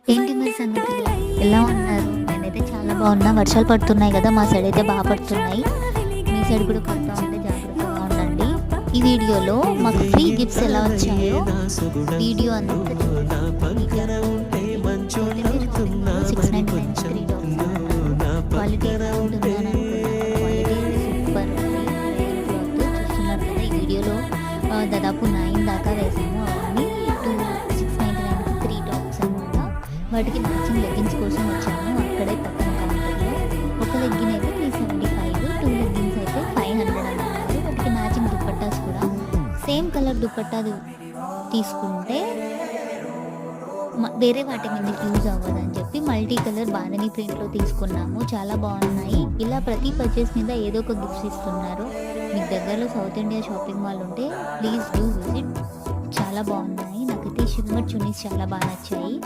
ఏంటి మరి సంగతులు? ఎలా ఉన్నారు? నేనైతే చాలా బాగున్నా. వర్షాలు పడుతున్నాయి కదా! మా సైడ్ అయితే బాగా పడుతున్నాయి. మీ సైడ్ కూడా పడుతూ ఉంటే జాగ్రత్తగా ఉండండి. ఈ వీడియోలో మాకు ఫ్రీ గిఫ్ట్స్ ఎలా వచ్చాయో వీడియో అంతా సిక్స్ 99 త్రీ టాప్స్ క్వాలిటీ ఎలా ఉంటుందని అనుకుంటున్నాను. క్వాలిటీ సూపర్ ఉంది. చూస్తున్నారు కదా ఈ వీడియోలో దాదాపు 9 దాకా వేసాము. అవన్నీ 699 త్రీ టాప్స్ అనమాట. వాటికి మ్యాచింగ్ లెగ్గిన్స్ కోసం వచ్చాము. అక్కడే పక్కన కౌంటర్లో ఒక లెగ్గిన్ అయితే 375, 2 లెగ్గిన్స్ అయితే 500 అన్నారు. వాటికి మ్యాచింగ్ దుపట్టాస్ కూడా సేమ్ కలర్ దుపట్టా తీసుకుంటే వేరే వాటి మీదకి యూజ్ అవ్వదని చెప్పి మల్టీ కలర్ బాందని ప్రింట్లో తీసుకున్నాము. చాలా బాగున్నాయి. ఇలా ప్రతి పర్చేస్ మీద ఏదో ఒక గిఫ్ట్స్ ఇస్తున్నారు. మీకు దగ్గరలో సౌత్ ఇండియా షాపింగ్ మాల్ ఉంటే ప్లీజ్ డూ విజిట్. చాలా బాగున్నాయి. నాకైతే ఈ షిమ్మర్ చున్నీస్ చాలా బాగా నచ్చాయి.